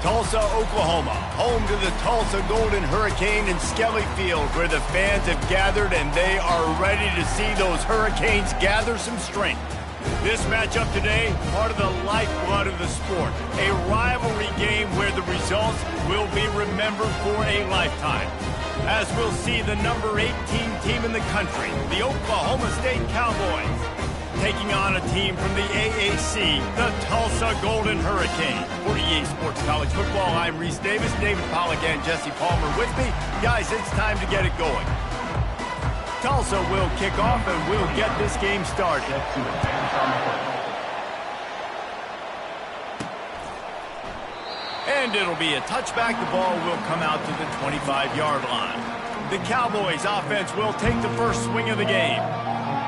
Tulsa, Oklahoma, home to the Tulsa Golden Hurricane in Skelly Field, where the fans have gathered and they are ready to see those Hurricanes gather some strength. This matchup today, part of the lifeblood of the sport, a rivalry game where the results will be remembered for a lifetime. As we'll see the number 18 team in the country, the Oklahoma State Cowboys, taking on a team from the AAC, the Tulsa Golden Hurricane. For EA Sports College Football, I'm Reese Davis, David Pollack, and Jesse Palmer with me. Guys, it's time to get it going. Tulsa will kick off and we'll get this game started. And it'll be a touchback. The ball will come out to the 25-yard line. The Cowboys offense will take the first swing of the game.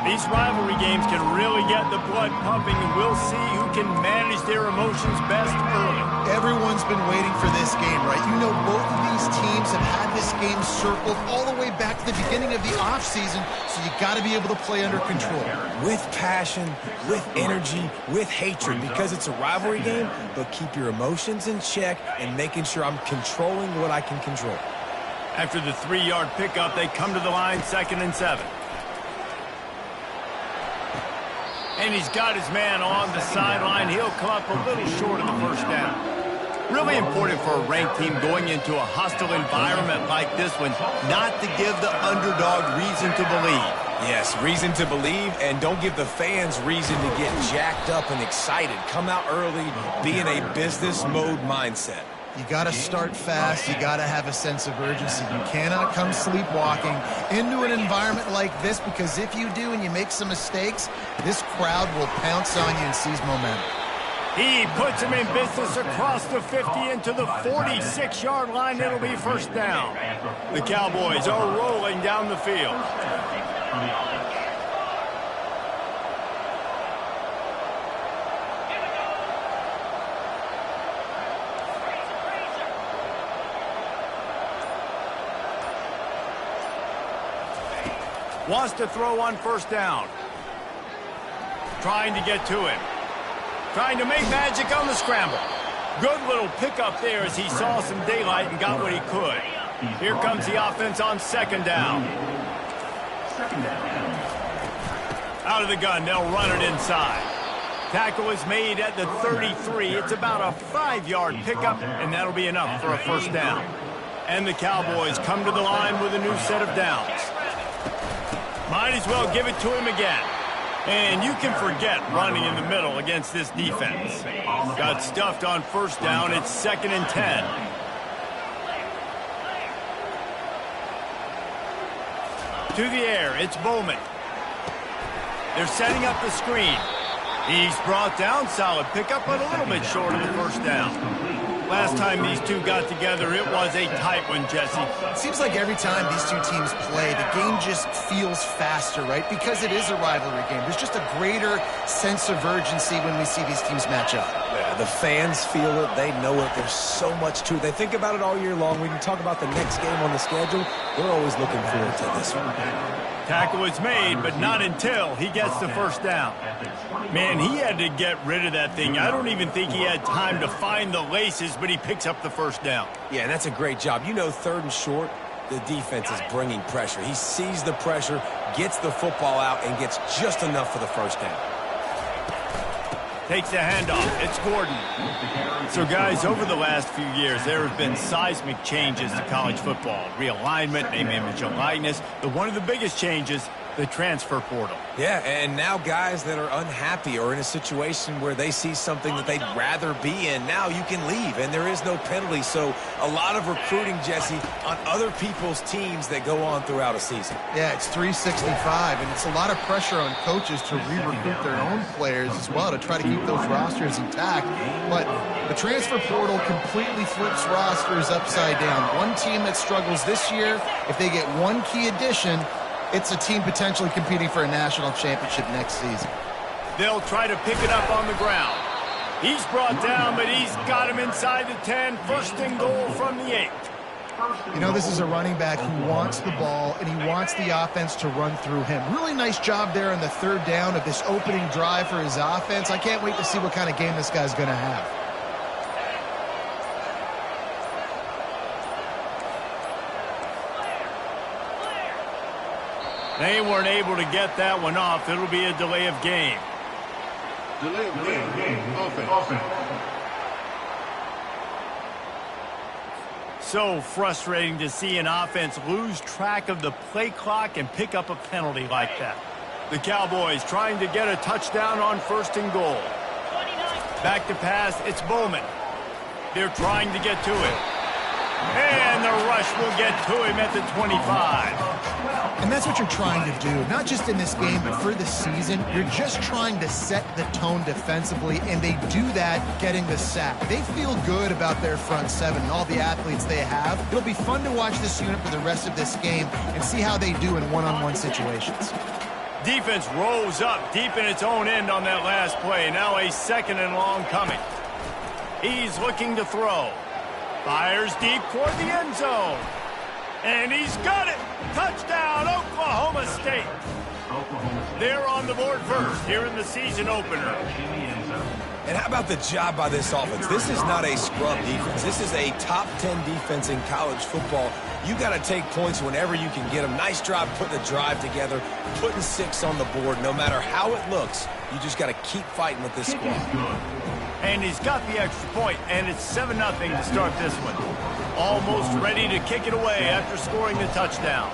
These rivalry games can really get the blood pumping, and we'll see who can manage their emotions best early. Everyone's been waiting for this game, right? You know, both of these teams have had this game circled all the way back to the beginning of the offseason, so you got to be able to play under control. With passion, with energy, with hatred, because it's a rivalry game, but keep your emotions in check and making sure I'm controlling what I can control. After the 3-yard pickup, they come to the line, 2nd and 7. And he's got his man on the sideline. He'll come up a little short of the first down. Really important for a ranked team going into a hostile environment like this one, not to give the underdog reason to believe. Yes, reason to believe, and don't give the fans reason to get jacked up and excited. Come out early, be in a business mode mindset. You got to start fast. You got to have a sense of urgency. You cannot come sleepwalking into an environment like this, because if you do and you make some mistakes, this crowd will pounce on you and seize momentum. He puts him in business across the 50 into the 46-yard line. It'll be first down. The Cowboys are rolling down the field. Wants to throw on first down. Trying to get to him. Trying to make magic on the scramble. Good little pickup there as he saw some daylight and got what he could. Here comes the offense on 2nd down. Out of the gun, they'll run it inside. Tackle is made at the 33. It's about a 5-yard pickup, and that'll be enough for a first down. And the Cowboys come to the line with a new set of downs. Might as well give it to him again. And you can forget running in the middle against this defense. Got stuffed on first down. It's 2nd and 10. To the air, it's Bowman. They're setting up the screen. He's brought down, solid pickup, but a little bit short of the first down. Last time these two got together, it was a tight one, Jesse. It seems like every time these two teams play, the game just feels faster, right? Because it is a rivalry game. There's just a greater sense of urgency when we see these teams match up. Yeah, the fans feel it. They know it. There's so much to it. They think about it all year long. We can talk about the next game on the schedule. We're always looking forward to this one. Tackle is made, but not until he gets the first down. Man, he had to get rid of that thing. I don't even think he had time to find the laces, but he picks up the first down. Yeah, and that's a great job. You know, 3rd and short, the defense is bringing pressure. He sees the pressure, gets the football out, and gets just enough for the first down. Takes the handoff. It's Gordon. So, guys, over the last few years, there have been seismic changes to college football. Realignment, name, image, and likeness. But one of the biggest changes, the transfer portal. Yeah, and now guys that are unhappy or in a situation where they see something that they'd rather be in, now you can leave, and there is no penalty. So a lot of recruiting, Jesse, on other people's teams that go on throughout a season. Yeah, it's 365, and it's a lot of pressure on coaches to re-recruit their own players as well to try to keep those rosters intact. But the transfer portal completely flips rosters upside down. One team that struggles this year, if they get one key addition, it's a team potentially competing for a national championship next season. They'll try to pick it up on the ground. He's brought down, but he's got him inside the 10. 1st and goal from the 8. You know, this is a running back who wants the ball, and he wants the offense to run through him. Really nice job there on the 3rd down of this opening drive for his offense. I can't wait to see what kind of game this guy's going to have. They weren't able to get that one off. It'll be a delay of game. Delay of game. Offense. So frustrating to see an offense lose track of the play clock and pick up a penalty like that. The Cowboys trying to get a touchdown on 1st and goal. Back to pass, it's Bowman. They're trying to get to it. And the rush will get to him at the 25. And that's what you're trying to do, not just in this game, but for the season. You're just trying to set the tone defensively, and they do that getting the sack. They feel good about their front seven and all the athletes they have. It'll be fun to watch this unit for the rest of this game and see how they do in one-on-one situations. Defense rolls up deep in its own end on that last play. Now a 2nd and long coming. He's looking to throw. Fires deep toward the end zone. And he's got it. Touchdown, Oklahoma State. They're on the board first here in the season opener. And how about the job by this offense? This is not a scrub defense. This is a top 10 defense in college football. You got to take points whenever you can get them. Nice job putting the drive together, putting 6 on the board. No matter how it looks, you just got to keep fighting with this squad. And he's got the extra point, and it's 7-0 to start this one. Almost ready to kick it away after scoring the touchdown.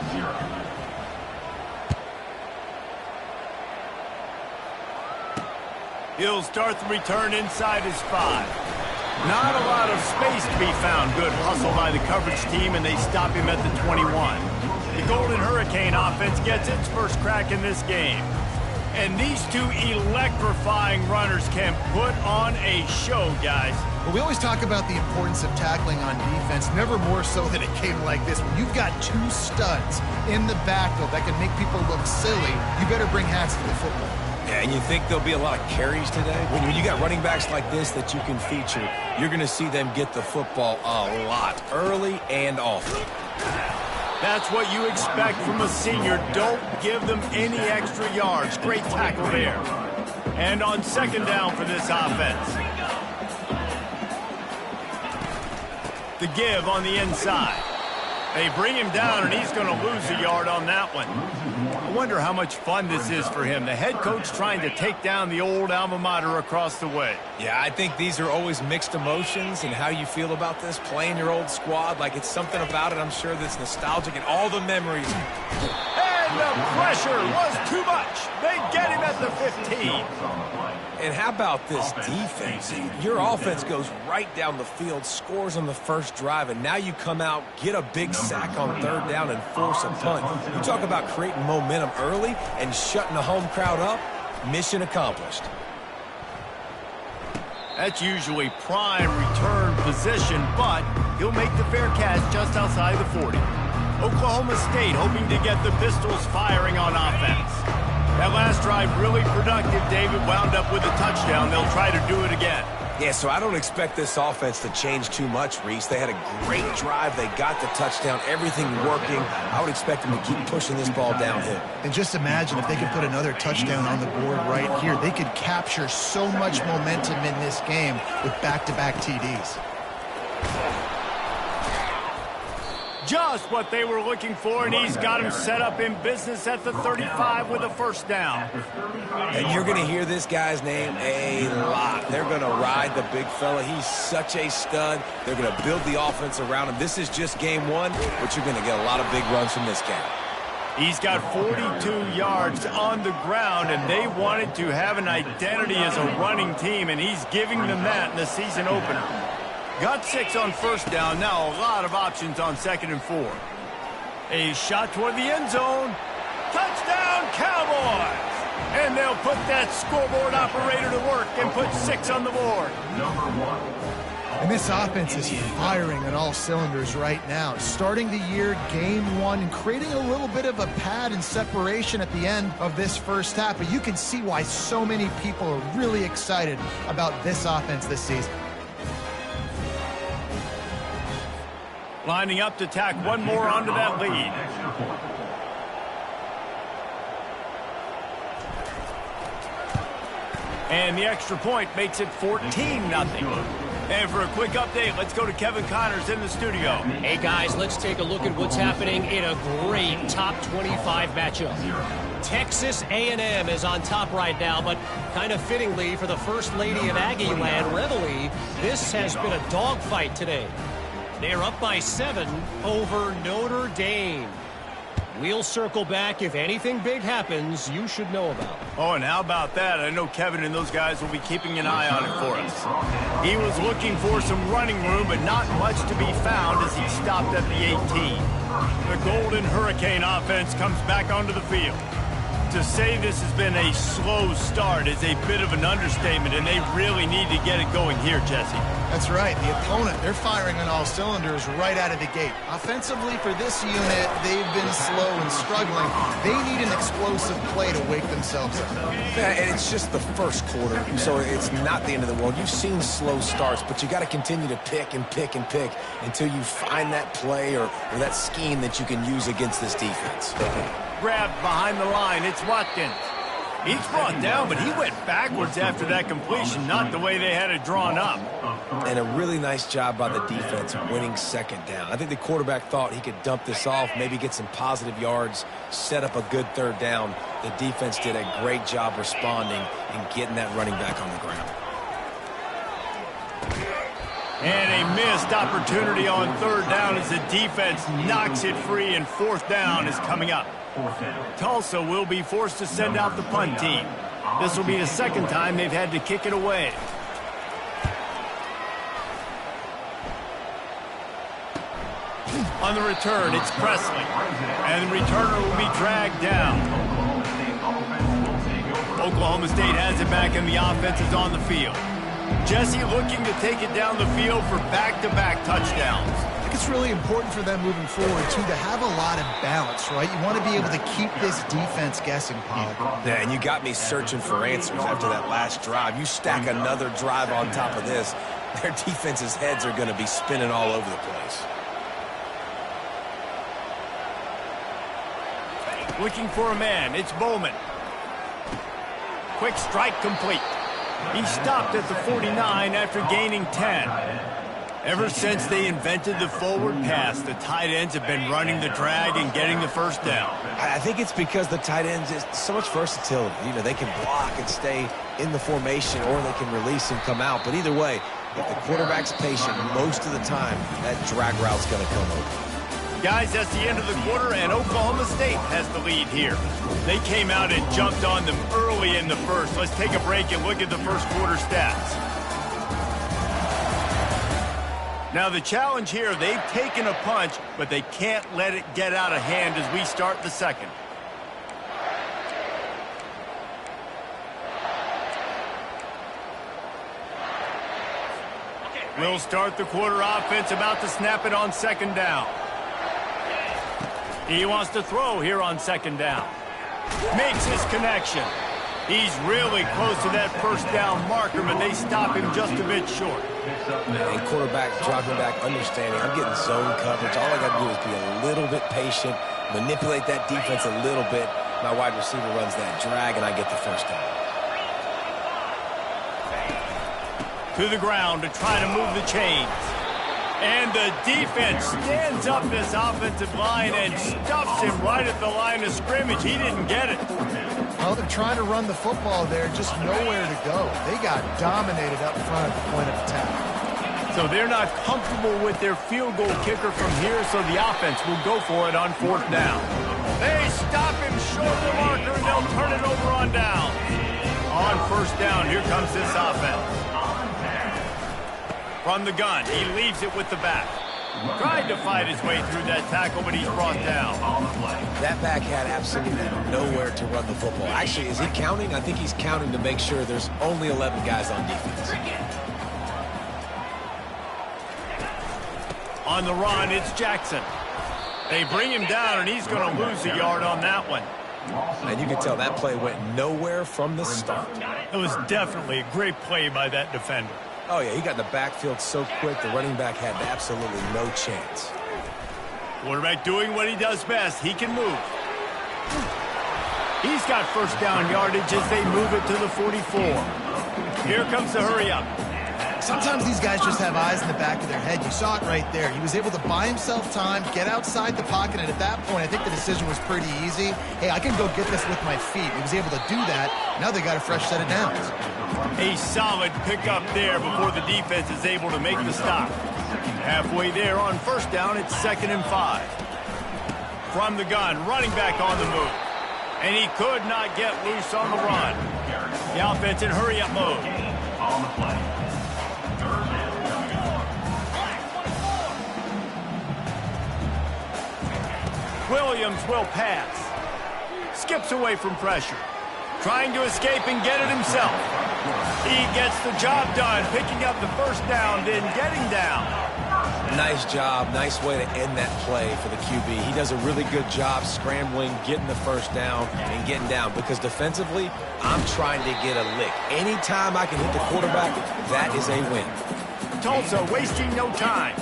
He'll start the return inside his 5. Not a lot of space to be found. Good hustle by the coverage team, and they stop him at the 21. The Golden Hurricane offense gets its first crack in this game. And these two electrifying runners can put on a show, guys. Well, we always talk about the importance of tackling on defense, never more so than a game like this. When you've got 2 studs in the backfield that can make people look silly, you better bring hats to the football. Yeah, and you think there'll be a lot of carries today? When you got running backs like this that you can feature, you're going to see them get the football a lot, early and often. That's what you expect from a senior. Don't give them any extra yards. Great tackle there. And on 2nd down for this offense. The give on the inside. They bring him down, and he's going to lose a yard on that one. I wonder how much fun this is for him. The head coach trying to take down the old alma mater across the way. Yeah, I think these are always mixed emotions and how you feel about this, playing your old squad. Like, it's something about it, I'm sure, that's nostalgic and all the memories. And the pressure was too much. They get him at the 15. And how about this defense? Your offense goes right down the field, scores on the first drive, and now you come out, get a big sack on 3rd down, and force a punt. You talk about creating momentum early and shutting the home crowd up. Mission accomplished. That's usually prime return position, but he'll make the fair catch just outside the 40. Oklahoma State hoping to get the Pistols firing on offense. That last drive really productive. David wound up with a touchdown. They'll try to do it again. Yeah, so I don't expect this offense to change too much, Reese. They had a great drive. They got the touchdown, everything working. I would expect them to keep pushing this ball downhill. And just imagine if they could put another touchdown on the board right here. They could capture so much momentum in this game with back-to-back TDs. Just what they were looking for, and he's got him set up in business at the 35 with a 1st down. And you're going to hear this guy's name a lot. They're going to ride the big fella. He's such a stud. They're going to build the offense around him. This is just game 1, but you're going to get a lot of big runs from this guy. He's got 42 yards on the ground, and they wanted to have an identity as a running team, and he's giving them that in the season opener. Got 6 on 1st down. Now a lot of options on 2nd and 4. A shot toward the end zone. Touchdown, Cowboys! And they'll put that scoreboard operator to work and put 6 on the board. And this offense is firing on all cylinders right now. Starting the year, game 1, and creating a little bit of a pad and separation at the end of this first half. But you can see why so many people are really excited about this offense this season. Lining up to tack one more onto that lead. And the extra point makes it 14-0. And for a quick update, let's go to Kevin Connors in the studio. Hey, guys, let's take a look at what's happening in a great top 25 matchup. Texas A&M is on top right now, but kind of fittingly for the First Lady of Aggie Land, Reveille, this has been a dogfight today. They're up by 7 over Notre Dame. We'll circle back. If anything big happens, you should know about. Oh, and how about that? I know Kevin and those guys will be keeping an eye on it for us. He was looking for some running room, but not much to be found as he stopped at the 18. The Golden Hurricane offense comes back onto the field. To say this has been a slow start is a bit of an understatement, and they really need to get it going here, Jesse. That's right. The opponent, they're firing on all cylinders right out of the gate. Offensively, for this unit, they've been slow and struggling. They need an explosive play to wake themselves up. Yeah, and it's just the first quarter, so it's not the end of the world. You've seen slow starts, but you got to continue to pick and pick and pick until you find that play or that scheme that you can use against this defense. Grabbed behind the line. It's Watkins. He's brought down, but he went backwards after that completion, not the way they had it drawn up. And a really nice job by the defense winning second down. I think the quarterback thought he could dump this off, maybe get some positive yards, set up a good third down. The defense did a great job responding and getting that running back on the ground. And a missed opportunity on third down as the defense knocks it free, and fourth down is coming up. Tulsa will be forced to send out the punt team. This will be the second time they've had to kick it away. On the return, it's Presley. And the returner will be dragged down. Oklahoma State has it back, and the offense is on the field. Jesse looking to take it down the field for back-to-back touchdowns. I think it's really important for them moving forward, too, to have a lot of balance, right? You want to be able to keep this defense guessing, Pollard. Yeah, and you got me searching for answers after that last drive. You stack another drive on top of this, their defense's heads are going to be spinning all over the place. Looking for a man. It's Bowman. Quick strike complete. He stopped at the 49 after gaining 10. Ever since they invented the forward pass, the tight ends have been running the drag and getting the first down. I think it's because the tight ends is so much versatility. You know, they can block and stay in the formation, or they can release and come out. But either way, if the quarterback's patient, most of the time, that drag route's going to come open. Guys, that's the end of the quarter, and Oklahoma State has the lead here. They came out and jumped on them early in the first. Let's take a break and look at the first quarter stats. Now, the challenge here, they've taken a punch, but they can't let it get out of hand as we start the second. We'll start the quarter offense, about to snap it on second down. He wants to throw here on second down. Makes his connection. He's really close to that first down marker, but they stop him just a bit short. And quarterback dropping back, understanding I'm getting zone coverage. All I got to do is be a little bit patient, manipulate that defense a little bit. My wide receiver runs that drag, and I get the first down. To the ground to try to move the chains. And the defense stands up this offensive line and stuffs him right at the line of scrimmage. He didn't get it. Well, they're trying to run the football there, just nowhere to go. They got dominated up front at the point of attack. So they're not comfortable with their field goal kicker from here, so the offense will go for it on fourth down. They stop him short of the marker, and they'll turn it over on down. On first down, here comes this offense. From the gun, he leaves it with the back. Tried to fight his way through that tackle, but he's brought down. That back had absolutely nowhere to run the football. Actually, is he counting? I think he's counting to make sure there's only 11 guys on defense. On the run, it's Jackson. They bring him down, and he's going to lose a yard on that one. And you can tell that play went nowhere from the start. It was definitely a great play by that defender. Oh, yeah, he got in the backfield so quick, the running back had absolutely no chance. Quarterback doing what he does best. He can move. He's got first down yardage as they move it to the 44. Here comes the hurry up. Sometimes these guys just have eyes in the back of their head. You saw it right there. He was able to buy himself time, get outside the pocket, and at that point, I think the decision was pretty easy. Hey, I can go get this with my feet. He was able to do that. Now they got a fresh set of downs. A solid pickup there before the defense is able to make the stop. Halfway there on first down, it's 2nd and 5. From the gun, running back on the move. And he could not get loose on the run. The offense in hurry-up mode. On the play. Williams will pass. Skips away from pressure. Trying to escape and get it himself. He gets the job done, picking up the first down, then getting down. Nice job. Nice way to end that play for the QB. He does a really good job scrambling, getting the first down, and getting down. Because defensively, I'm trying to get a lick. Anytime I can hit the quarterback, that is a win. Tulsa wasting no time.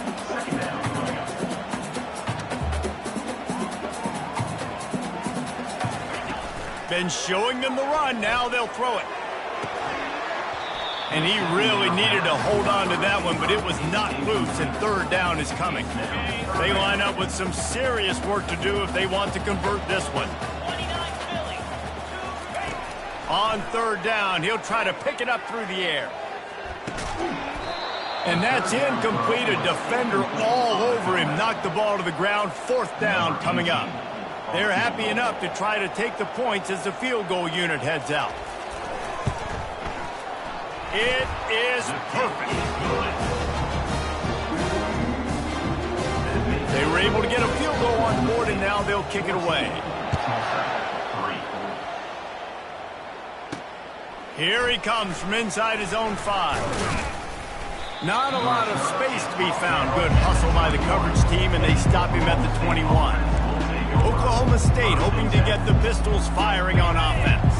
Been showing them the run. Now they'll throw it. And he really needed to hold on to that one, but it was not loose, and third down is coming. They line up with some serious work to do if they want to convert this one. On third down, he'll try to pick it up through the air. And that's incomplete. A defender all over him. Knocked the ball to the ground. 4th down coming up. They're happy enough to try to take the points as the field goal unit heads out. It is perfect. They were able to get a field goal on board, and now they'll kick it away. Here he comes from inside his own 5. Not a lot of space to be found. Good hustle by the coverage team, and they stop him at the 21. Oklahoma State hoping to get the Pistols firing on offense.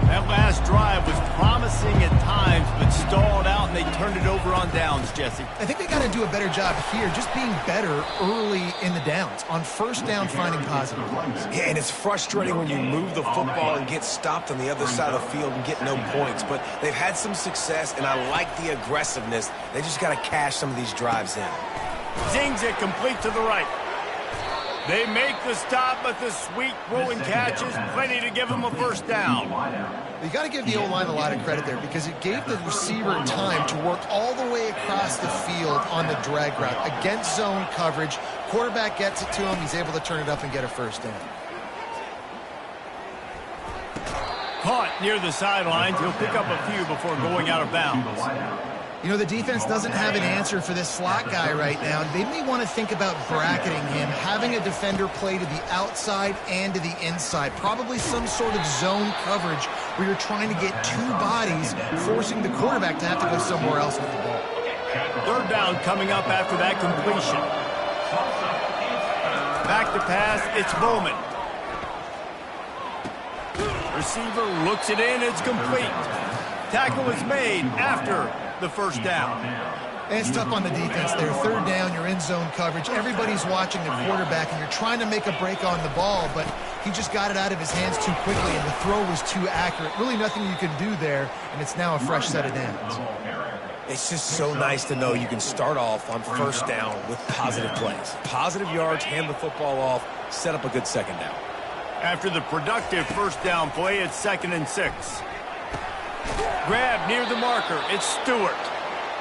That last drive was promising at times, but stalled out, and they turned it over on downs, Jesse. I think they got to do a better job here, just being better early in the downs. On first down, finding positive plays. Yeah, and it's frustrating when you move the football and get stopped on the other side of the field and get no points. But they've had some success, and I like the aggressiveness. They just got to cash some of these drives in. Zings it complete to the right. They make the stop, but the sweet throw and catch is plenty to give them a first down. You got to give the O-line a lot of credit there because it gave the receiver time to work all the way across the field on the drag route against zone coverage. Quarterback gets it to him. He's able to turn it up and get a first down. Caught near the sidelines. He'll pick up a few before going out of bounds. You know, the defense doesn't have an answer for this slot guy right now. They may want to think about bracketing him, having a defender play to the outside and to the inside. Probably some sort of zone coverage where you're trying to get 2 bodies, forcing the quarterback to have to go somewhere else with the ball. Third down coming up after that completion. Back to pass, it's Bowman. Receiver looks it in, it's complete. Tackle is made after the first down. And it's tough on the defense there. Third down, you're in zone coverage. Everybody's watching the quarterback, and you're trying to make a break on the ball, but he just got it out of his hands too quickly, and the throw was too accurate. Really nothing you can do there, and it's now a fresh set of downs. It's just so nice to know you can start off on first down with positive plays. Positive yards, hand the football off, set up a good second down. After the productive first down play, it's 2nd and 6. Grab near the marker. It's Stewart.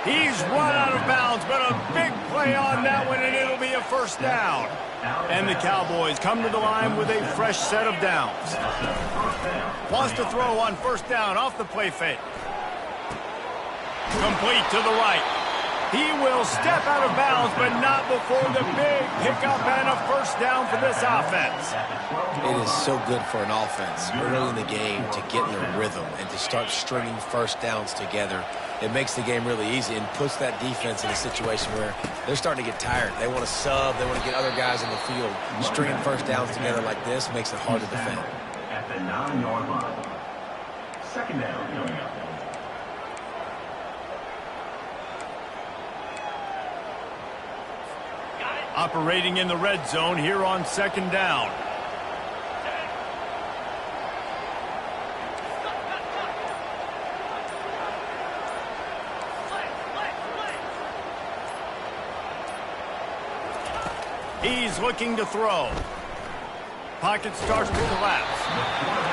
He's run out of bounds, but a big play on that one, and it'll be a first down. And the Cowboys come to the line with a fresh set of downs. Wants to throw on first down off the play fake. Complete to the right. He will step out of bounds, but not before the big pickup and a first down for this offense. It is so good for an offense early in the game to get in a rhythm and to start stringing first downs together. It makes the game really easy and puts that defense in a situation where they're starting to get tired. They want to sub. They want to get other guys in the field. Stringing first downs together like this makes it hard to defend. At the 9-yard line. Second down coming up. Operating in the red zone here on second down. He's looking to throw. Pocket starts to collapse.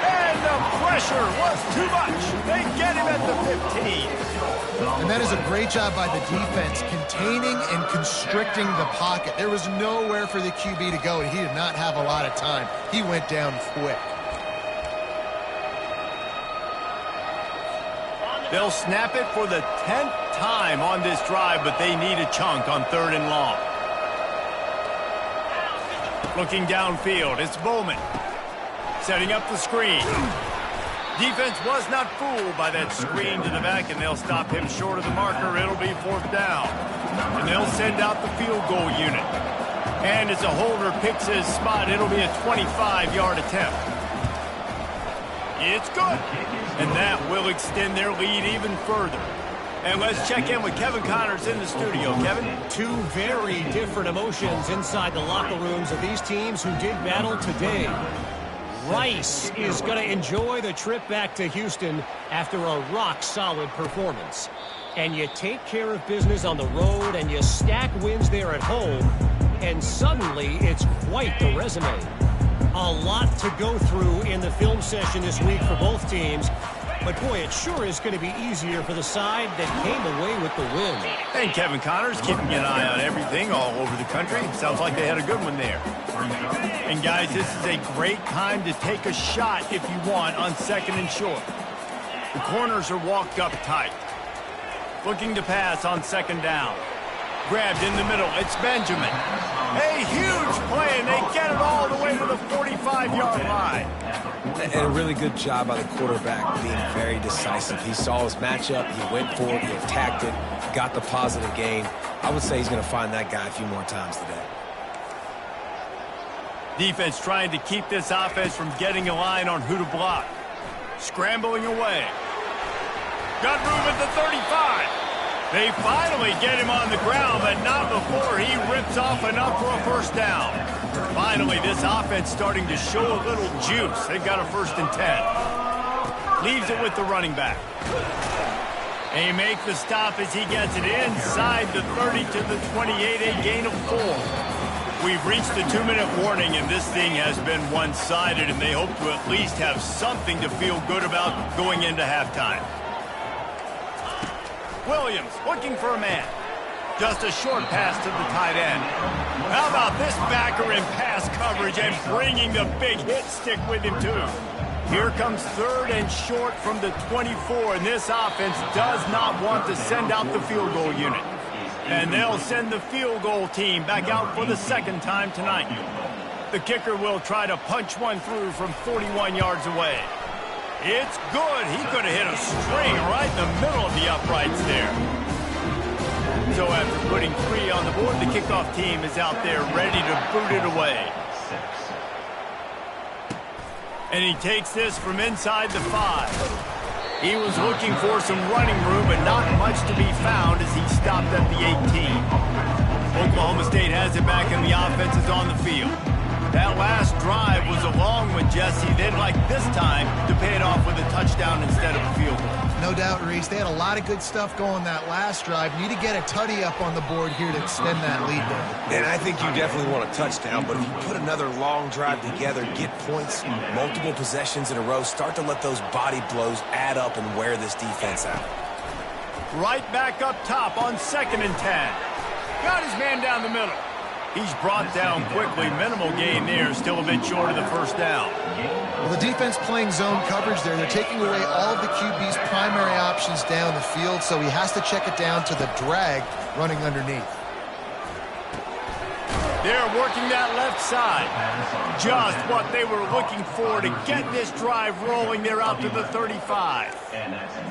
And the pressure was too much. They get him at the 15. And that is a great job by the defense, containing and constricting the pocket. There was nowhere for the QB to go, and he did not have a lot of time. He went down quick. They'll snap it for the 10th time on this drive, but they need a chunk on 3rd and long. Looking downfield, it's Bowman. Setting up the screen. Defense was not fooled by that screen to the back, and they'll stop him short of the marker. It'll be 4th down. And they'll send out the field goal unit. And as a holder picks his spot, it'll be a 25-yard attempt. It's good. And that will extend their lead even further. And let's check in with Kevin Connors in the studio. Kevin? Two very different emotions inside the locker rooms of these teams who did battle today. Rice is going to enjoy the trip back to Houston after a rock-solid performance. And you take care of business on the road and you stack wins there at home, and suddenly it's quite the resume. A lot to go through in the film session this week for both teams. But, boy, it sure is going to be easier for the side that came away with the win. And Kevin Connors keeping an eye on everything all over the country. Sounds like they had a good one there. And, guys, this is a great time to take a shot if you want on 2nd and short. The corners are walked up tight. Looking to pass on 2nd down. Grabbed in the middle. It's Benjamin. A huge play, and they get it all the way to the 45-yard line. And a really good job by the quarterback being very decisive. He saw his matchup, he went for it, he attacked it, got the positive gain. I would say he's going to find that guy a few more times today. Defense trying to keep this offense from getting a line on who to block. Scrambling away. Got room at the 35. They finally get him on the ground, but not before he rips off enough for a 1st down. Finally, this offense starting to show a little juice. They've got a 1st and 10. Leaves it with the running back. They make the stop as he gets it inside the 30 to the 28, a gain of 4. We've reached the 2-minute warning, and this thing has been one-sided, and they hope to at least have something to feel good about going into halftime. Williams looking for a man. Just a short pass to the tight end. How about this backer in pass coverage and bringing the big hit stick with him, too. Here comes 3rd and short from the 24, and this offense does not want to send out the field goal unit. And they'll send the field goal team back out for the 2nd time tonight. The kicker will try to punch one through from 41 yards away. It's good. He could have hit a string right in the middle of the uprights there. So after putting 3 on the board, the kickoff team is out there ready to boot it away. And he takes this from inside the 5. He was looking for some running room, but not much to be found as he stopped at the 18. Oklahoma State has it back, and the offense is on the field. That last drive was a long one, Jesse. They'd like this time to pay it off with a touchdown instead of a field goal. No doubt, Reese. They had a lot of good stuff going that last drive. Need to get a tutty up on the board here to extend that lead there. And I think you definitely want a touchdown, but if you put another long drive together, get points, multiple possessions in a row, start to let those body blows add up and wear this defense out. Right back up top on 2nd and 10. Got his man down the middle. He's brought down quickly. Minimal gain there. Still a bit short of the 1st down. Well, the defense playing zone coverage there. They're taking away all of the QB's primary options down the field, so he has to check it down to the drag running underneath. They're working that left side. Just what they were looking for to get this drive rolling. They're out to the 35.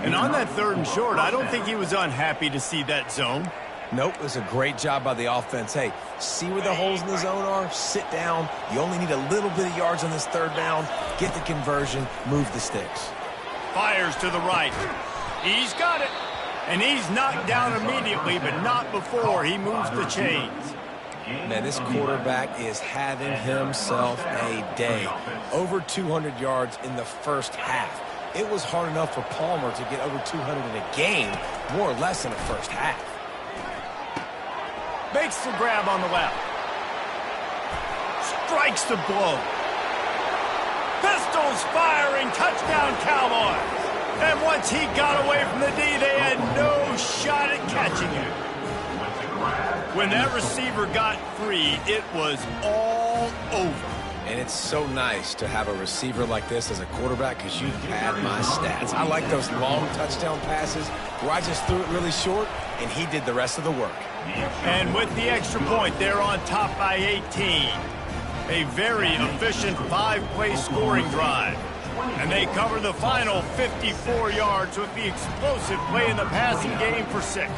And on that 3rd and short, I don't think he was unhappy to see that zone. Nope, it was a great job by the offense. Hey, see where the holes in the zone are? Sit down. You only need a little bit of yards on this 3rd down. Get the conversion. Move the sticks. Fires to the right. He's got it. And he's knocked down immediately, but not before he moves the chains. Man, this quarterback is having himself a day. Over 200 yards in the 1st half. It was hard enough for Palmer to get over 200 in a game, more or less in the 1st half. Makes the grab on the left. strikes the blow. Pistols firing, touchdown Cowboys. And once he got away from the D, they had no shot at catching him. When that receiver got free, it was all over. And it's so nice to have a receiver like this as a quarterback because you pad my stats. I like those long touchdown passes where I just threw it really short and he did the rest of the work. And with the extra point, they're on top by 18. A very efficient 5-play scoring drive. And they cover the final 54 yards with the explosive play in the passing game for 6.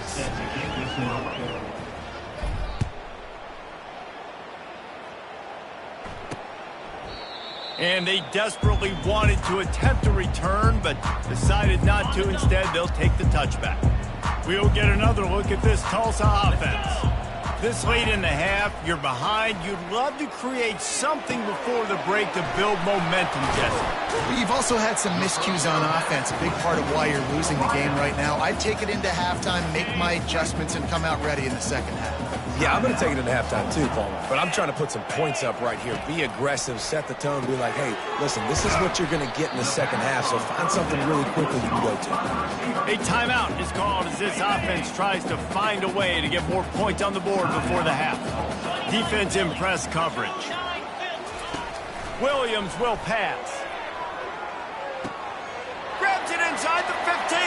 And they desperately wanted to attempt a return, but decided not to. Instead, they'll take the touchback. We'll get another look at this Tulsa offense. This late in the half, you're behind. You'd love to create something before the break to build momentum, Jesse. You've also had some miscues on offense, a big part of why you're losing the game right now. I'd take it into halftime, make my adjustments, and come out ready in the second half. Yeah, I'm going to take it into halftime too, Paul. But I'm trying to put some points up right here. Be aggressive, set the tone, be like, hey, listen, this is what you're going to get in the second half, so find something really quickly you can go to. A timeout is called as this offense tries to find a way to get more points on the board before the half. Defense in press coverage. Williams will pass. Grabs it inside the 15.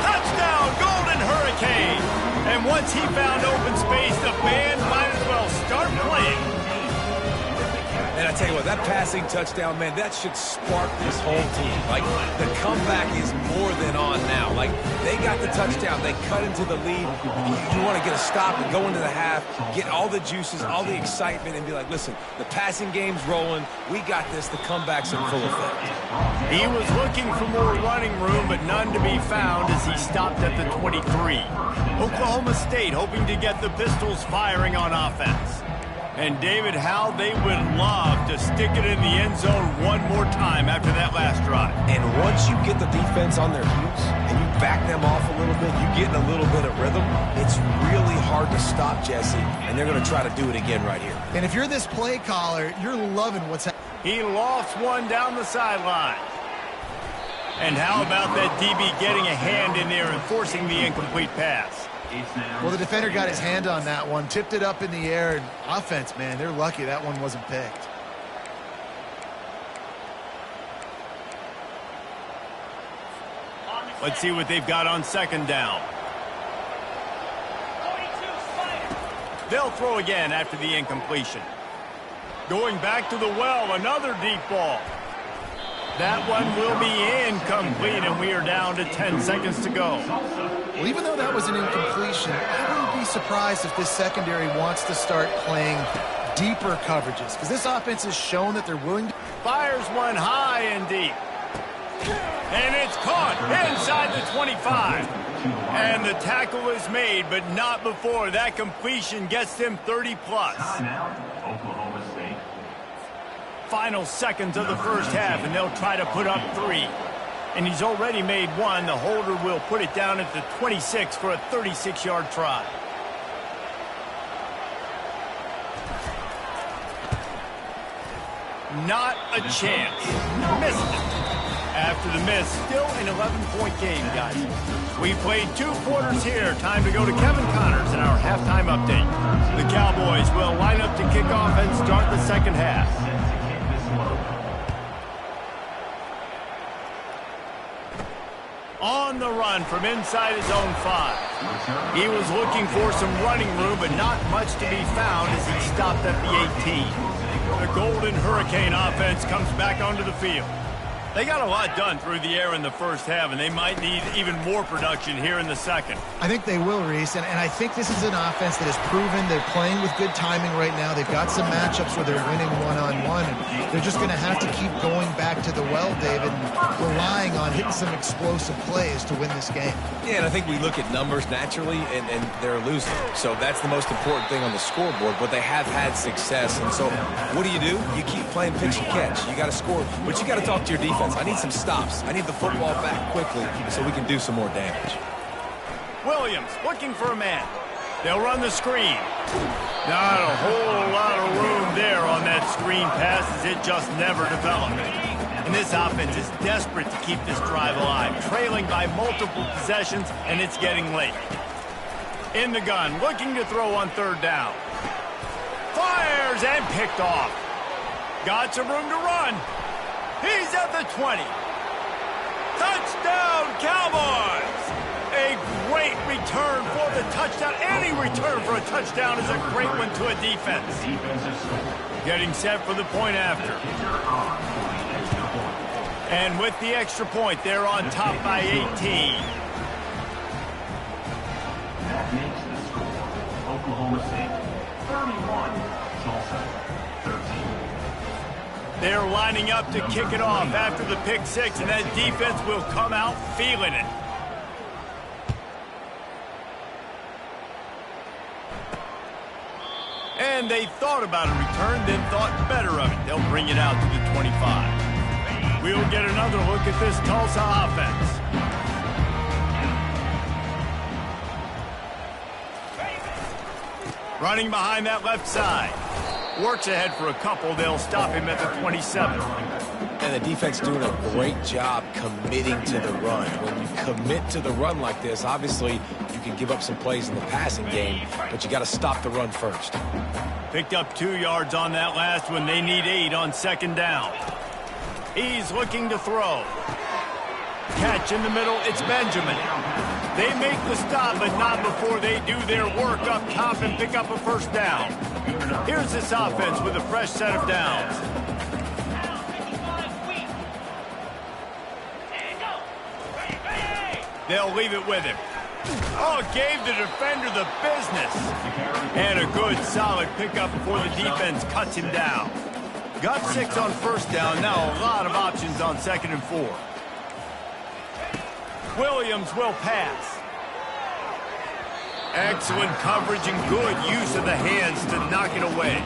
Touchdown, Golden Hurricane. And once he found open space, the band might as well start playing. And I tell you what, that passing touchdown, man, that should spark this whole team. Like, the comeback is more than on now. Like, they got the touchdown. They cut into the lead. You want to get a stop and go into the half, get all the juices, all the excitement, and be like, listen, the passing game's rolling. We got this. The comeback's in full effect. He was looking for more running room, but none to be found as he stopped at the 23. Oklahoma State hoping to get the Pistols firing on offense. And David, how they would love to stick it in the end zone one more time after that last drive. And once you get the defense on their heels and you back them off a little bit, you get in a little bit of rhythm, it's really hard to stop, Jesse, and they're going to try to do it again right here. And if you're this play caller, you're loving what's happening. He lofts one down the sideline. And how about that DB getting a hand in there and forcing the incomplete pass? Well, the defender got his hand on that one, tipped it up in the air, and offense, man, they're lucky that one wasn't picked. Let's see what they've got on second down. They'll throw again after the incompletion. Going back to the well, another deep ball. That one will be incomplete, and we are down to 10 seconds to go. Well, even though that was an incompletion, I wouldn't be surprised if this secondary wants to start playing deeper coverages, because this offense has shown that they're willing to... Fires one high and deep. And it's caught inside the 25. And the tackle is made, but not before that completion gets them 30-plus. Oklahoma State. Final seconds of the first half, and they'll try to put up 3. And he's already made 1. The holder will put it down at the 26 for a 36-yard try. Not a chance. Missed it. After the miss, still an 11-point game, guys. We played 2 quarters here. Time to go to Kevin Connors in our halftime update. The Cowboys will line up to kick off and start the second half. On the run from inside his own 5. He was looking for some running room, but not much to be found as he stopped at the 18. The Golden Hurricane offense comes back onto the field. They got a lot done through the air in the first half, and they might need even more production here in the second. I think they will, Reese, and I think this is an offense that has proven they're playing with good timing right now. They've got some matchups where they're winning one-on-one, and they're just going to have to keep going back to the well, David, and relying on hitting some explosive plays to win this game. Yeah, and I think we look at numbers naturally, and they're losing. So that's the most important thing on the scoreboard, but they have had success. And so what do? You keep playing pitch and catch. You got to score, but you got to talk to your defense. I need some stops. I need the football back quickly so we can do some more damage. Williams looking for a man. They'll run the screen. Not a whole lot of room there on that screen pass as it just never developed. And this offense is desperate to keep this drive alive, trailing by multiple possessions, and it's getting late. In the gun, looking to throw on third down. Fires and picked off. Got some room to run. He's at the 20. Touchdown, Cowboys! A great return for the touchdown. Any return for a touchdown is a great one to a defense. Getting set for the point after. And with the extra point, they're on top by 18. That makes the score Oklahoma State 31, Tulsa 13. They're lining up to kick it off after the pick six, and that defense will come out feeling it. And they thought about a return, then thought better of it. They'll bring it out to the 25. We'll get another look at this Tulsa offense. Running behind that left side. Works ahead for a couple. They'll stop him at the 27. And the defense doing a great job committing to the run. When you commit to the run like this, obviously you can give up some plays in the passing game, but you got to stop the run first. Picked up 2 yards on that last one. They need 8 on second down. He's looking to throw. Catch in the middle. It's Benjamin. They make the stop, but not before they do their work up top and pick up a first down. Here's this offense with a fresh set of downs. They'll leave it with him. Oh, gave the defender the business. And a good, solid pickup before the defense cuts him down. Got 6 on first down. Now a lot of options on 2nd and 4. Williams will pass. Excellent coverage and good use of the hands to knock it away.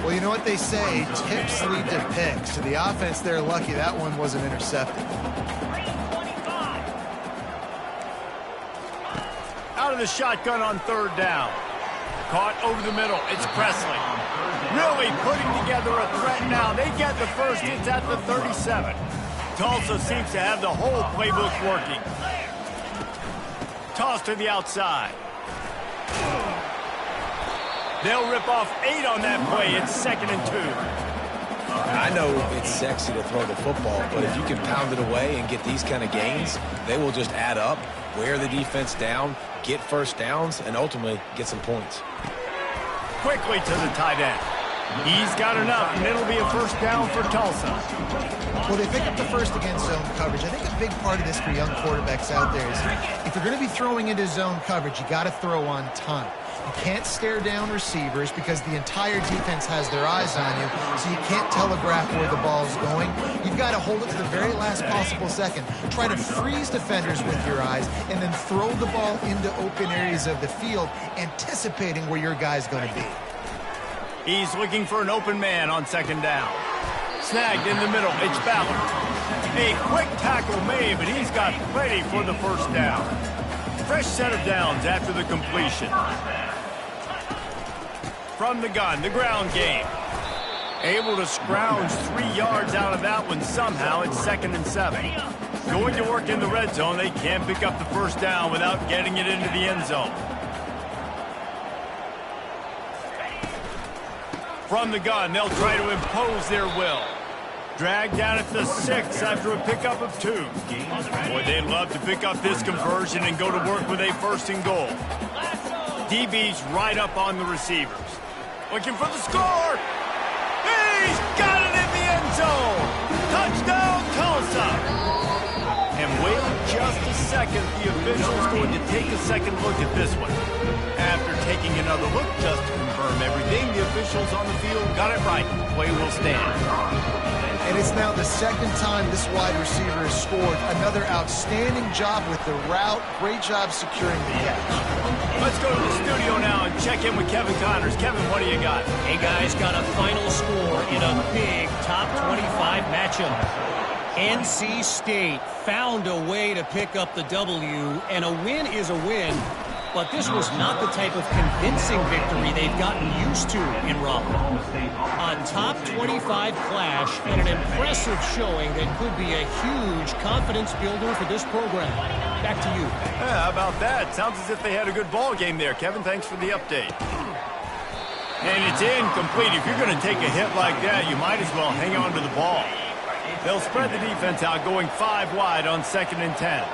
Well, you know what they say, tips lead to picks. To the offense, they're lucky that one wasn't intercepted. Out of the shotgun on third down. Caught over the middle. It's Presley. Really putting together a threat now. They get the first. It's at the 37. Tulsa seems to have the whole playbook working. Toss to the outside. They'll rip off 8 on that play. It's 2nd and 2. I know it's sexy to throw the football, but if you can pound it away and get these kind of gains, they will just add up, wear the defense down, get first downs, and ultimately get some points. Quickly to the tight end. He's got enough, and it'll be a first down for Tulsa. Well, they pick up the first against zone coverage. I think a big part of this for young quarterbacks out there is if you're going to be throwing into zone coverage, you got to throw on time. You can't stare down receivers because the entire defense has their eyes on you, so you can't telegraph where the ball's going. You've got to hold it to the very last possible second. Try to freeze defenders with your eyes and then throw the ball into open areas of the field, anticipating where your guy's going to be. He's looking for an open man on 2nd down. Snagged in the middle. It's Ballard. A quick tackle made, but he's got plenty for the first down. Fresh set of downs after the completion. From the gun, the ground game. Able to scrounge 3 yards out of that one somehow. It's 2nd and 7. Going to work in the red zone. They can't pick up the first down without getting it into the end zone. From the gun, they'll try to impose their will. Dragged down at the 6 after a pickup of 2. Boy, they'd love to pick up this conversion and go to work with a 1st and goal. DB's right up on the receivers. Looking for the score. He's got it in the end zone. Touchdown, Tulsa. And wait just a second. The official's going to take a second look at this one. After taking another look just to confirm everything, the officials on the field got it right. Play will stand. And it's now the 2nd time this wide receiver has scored. Another outstanding job with the route. Great job securing the catch. Let's go to the studio now and check in with Kevin Connors. Kevin, what do you got? Hey, guys, got a final score in a big top 25 matchup. NC State found a way to pick up the W, and a win is a win. But this was not the type of convincing victory they've gotten used to in Raleigh. A top 25 clash and an impressive showing that could be a huge confidence builder for this program. Back to you. Yeah, how about that? Sounds as if they had a good ball game there, Kevin. Thanks for the update. And it's incomplete. If you're going to take a hit like that, you might as well hang on to the ball. They'll spread the defense out, going 5 wide on 2nd and 10.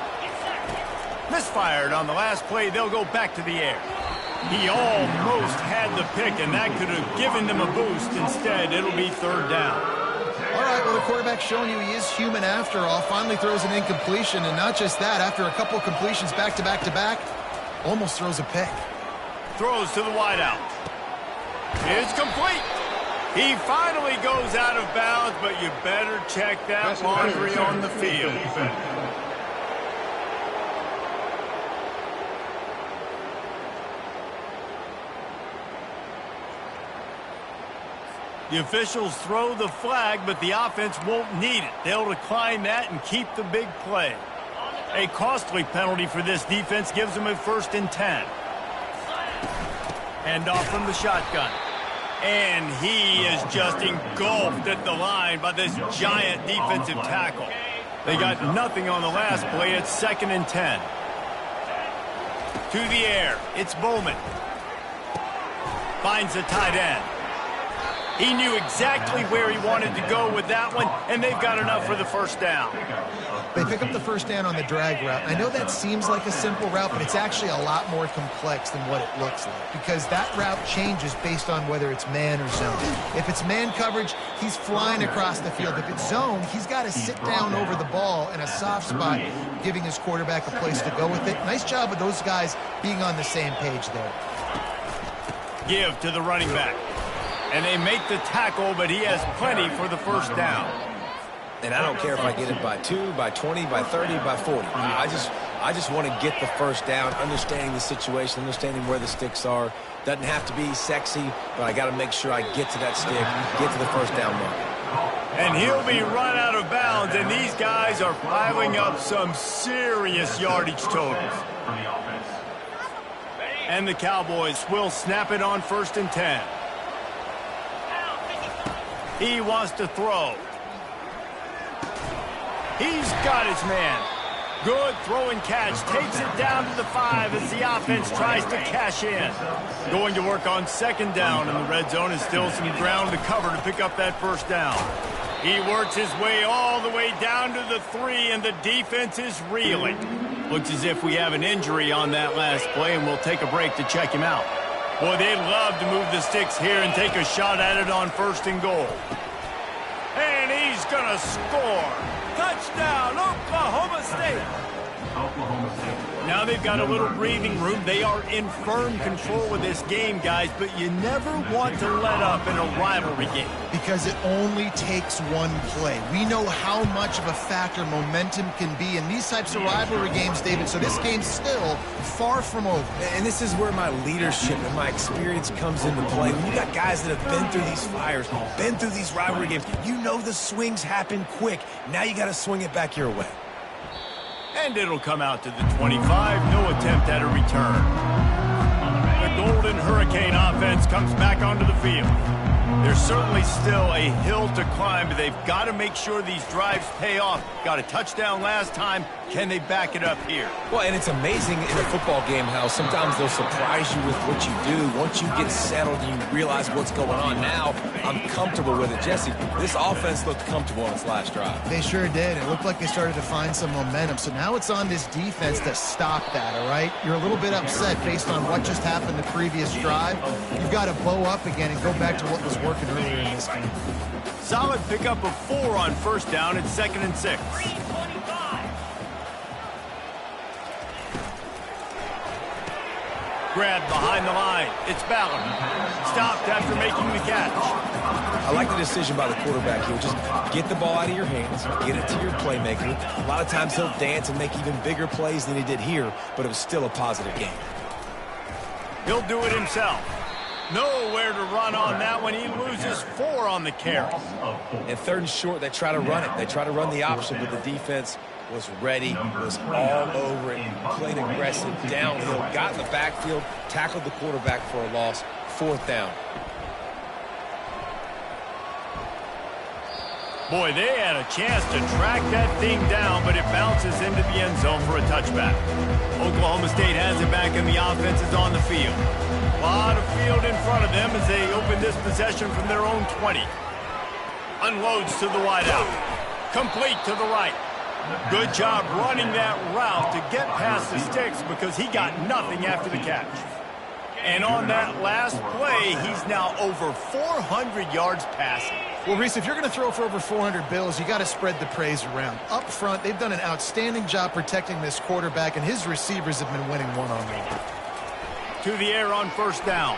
Misfired on the last play. They'll go back to the air. He almost had the pick, and that could have given them a boost. Instead, it'll be 3rd down. All right, well, the quarterback's showing you he is human after all. Finally throws an incompletion, and not just that, after a couple completions back to back to back, almost throws a pick. Throws to the wideout. It's complete. He finally goes out of bounds, but you better check that laundry on the field. The officials throw the flag, but the offense won't need it. They'll decline that and keep the big play. A costly penalty for this defense gives them a 1st and 10. Hand off from the shotgun. And he is just engulfed at the line by this giant defensive tackle. They got nothing on the last play. It's 2nd and 10. To the air. It's Bowman. Finds the tight end. He knew exactly where he wanted to go with that one, and they've got enough for the 1st down. They pick up the 1st down on the drag route. I know that seems like a simple route, but it's actually a lot more complex than what it looks like, because that route changes based on whether it's man or zone. If it's man coverage, he's flying across the field. If it's zone, he's got to sit down over the ball in a soft spot, giving his quarterback a place to go with it. Nice job with those guys being on the same page there. Give to the running back. And they make the tackle, but he has plenty for the 1st down. And I don't care if I get it by 2, by 20, by 30, by 40. I just want to get the 1st down, understanding the situation, understanding where the sticks are. Doesn't have to be sexy, but I got to make sure I get to that stick, get to the 1st down mark. And he'll be run out of bounds, and these guys are piling up some serious yardage totals. And the Cowboys will snap it on 1st and 10. He wants to throw. He's got his man. Good throw and catch. Takes it down to the 5 as the offense tries to cash in. Going to work on 2nd down in the red zone, and still some ground to cover to pick up that 1st down. He works his way all the way down to the 3, and the defense is reeling. Looks as if we have an injury on that last play, and we'll take a break to check him out. Boy, they'd love to move the sticks here and take a shot at it on 1st and goal. And he's going to score. Touchdown, Oklahoma State. Now they've got a little breathing room. They are in firm control of this game, guys, but you never want to let up in a rivalry game. Because it only takes one play. We know how much of a factor momentum can be in these types of rivalry games, David, so this game's still far from over. And this is where my leadership and my experience comes into play. When you got guys that have been through these fires, been through these rivalry games, you know the swings happen quick. Now you got to swing it back your way. And it'll come out to the 25. No attempt at a return. The Golden Hurricane offense comes back onto the field. There's certainly still a hill to climb, but they've got to make sure these drives pay off. Got a touchdown last time. Can they back it up here? Well, and it's amazing in a football game how sometimes they'll surprise you with what you do. Once you get settled and you realize what's going on, now I'm comfortable with it. Jesse, this offense looked comfortable on its last drive. They sure did. It looked like they started to find some momentum. So now it's on this defense to stop that, all right? You're a little bit upset based on what just happened the previous drive. You've got to bow up again and go back to what was working earlier in this game. Solid pickup of 4 on 1st down. It's 2nd and 6. Grabbed behind the line. It's Ballard. Stopped after making the catch. I like the decision by the quarterback here. Just get the ball out of your hands, get it to your playmaker. A lot of times he'll dance and make even bigger plays than he did here, but it was still a positive game. He'll do it himself. Nowhere to run on that one. He loses 4 on the carry. And 3rd and short, they try to run it. They try to run the option, but the defense was ready, was all over it, played aggressive, downhill, got in the backfield, tackled the quarterback for a loss, 4th down. Boy, they had a chance to track that thing down, but it bounces into the end zone for a touchback. Oklahoma State has it back, and the offense is on the field. A lot of field in front of them as they open this possession from their own 20. Unloads to the wideout. Complete to the right. Good job running that route to get past the sticks because he got nothing after the catch. And on that last play, he's now over 400 yards passing. Well, Reese, if you're going to throw for over 400 bills, you got to spread the praise around. Up front, they've done an outstanding job protecting this quarterback, and his receivers have been winning one-on-one. To the air on 1st down.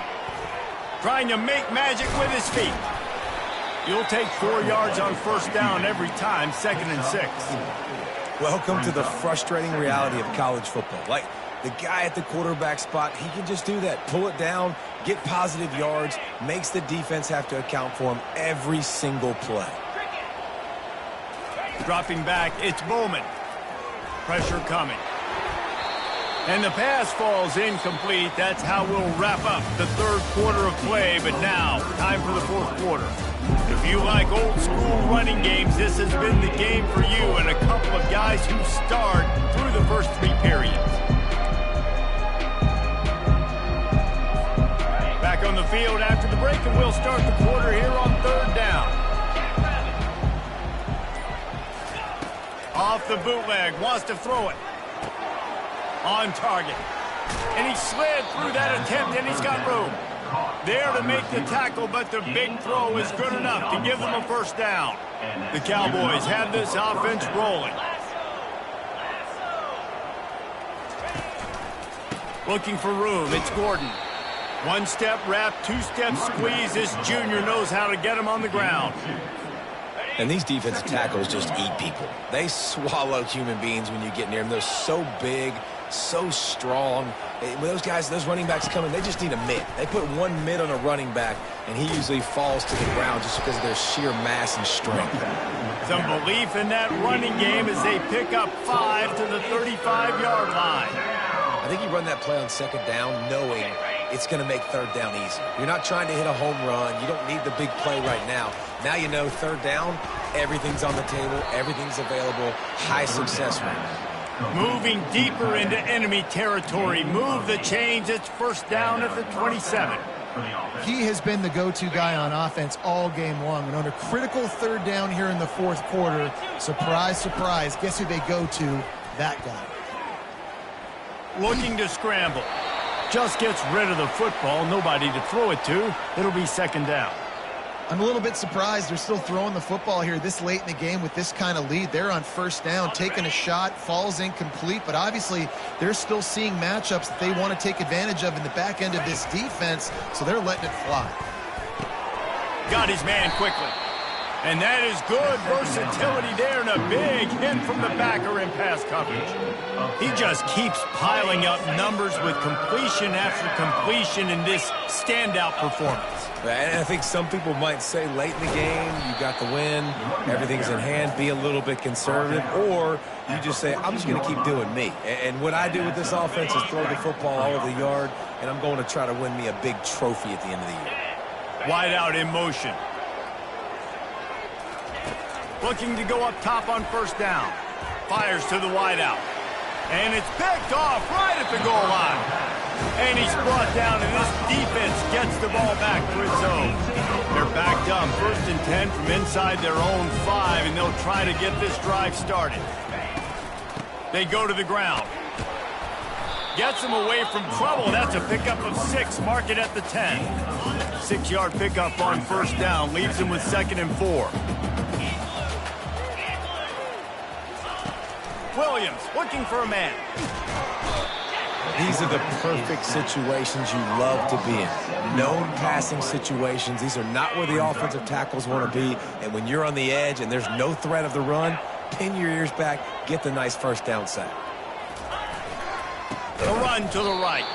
Trying to make magic with his feet. You'll take 4 yards on 1st down every time, 2nd and 6. Welcome to the frustrating reality of college football. Like, the guy at the quarterback spot, he can just do that. Pull it down, get positive yards, makes the defense have to account for him every single play. Dropping back, it's Bowman. Pressure coming. And the pass falls incomplete. That's how we'll wrap up the 3rd quarter of play. But now, time for the 4th quarter. If you like old school running games, this has been the game for you and a couple of guys who starred through the first 3 periods. Back on the field after the break, and we'll start the quarter here on 3rd down. Off the bootleg, wants to throw it. On target. And he slid through that attempt, and he's got room. There to make the tackle, but the big throw is good enough to give them a 1st down. The Cowboys have this offense rolling. Looking for room, it's Gordon. 1-step wrap, 2-step squeeze. This junior knows how to get him on the ground. And these defensive tackles just eat people. They swallow human beings when you get near them. They're so big, so strong. When those guys, those running backs come in, they just need a mid. They put 1 mid on a running back, and he usually falls to the ground just because of their sheer mass and strength. Some belief in that running game as they pick up 5 to the 35-yard line. I think you run that play on 2nd down knowing it's going to make 3rd down easy. You're not trying to hit a home run. You don't need the big play right now. Now you know 3rd down, everything's on the table, everything's available, high success rate. Moving deeper into enemy territory. Move the chains. It's 1st down at the 27. He has been the go-to guy on offense all game long. And on a critical 3rd down here in the 4th quarter, surprise, surprise, guess who they go to? That guy. Looking to scramble. Just gets rid of the football. Nobody to throw it to. It'll be 2nd down. I'm a little bit surprised they're still throwing the football here this late in the game with this kind of lead. They're on 1st down, taking a shot, falls incomplete, but obviously they're still seeing matchups that they want to take advantage of in the back end of this defense, so they're letting it fly. Got his man quickly. And that is good versatility there, and a big hit from the backer in pass coverage. He just keeps piling up numbers with completion after completion in this standout performance. And I think some people might say late in the game, you got the win, everything's in hand, be a little bit conservative, or you just say, I'm just going to keep doing me. And what I do with this offense is throw the football all over the yard, and I'm going to try to win me a big trophy at the end of the year. Wide out in motion. Looking to go up top on 1st down. Fires to the wideout. And it's picked off right at the goal line. And he's brought down, and this defense gets the ball back to its own. They're backed up, 1st and 10 from inside their own 5, and they'll try to get this drive started. They go to the ground. Gets them away from trouble. That's a pickup of 6. Mark it at the 10. 6-yard pickup on 1st down. Leaves them with 2nd and 4. Williams looking for a man. These are the perfect situations you love to be in. Known passing situations. These are not where the offensive tackles want to be. And when you're on the edge and there's no threat of the run, pin your ears back, get the nice 1st down sack. A run to the right.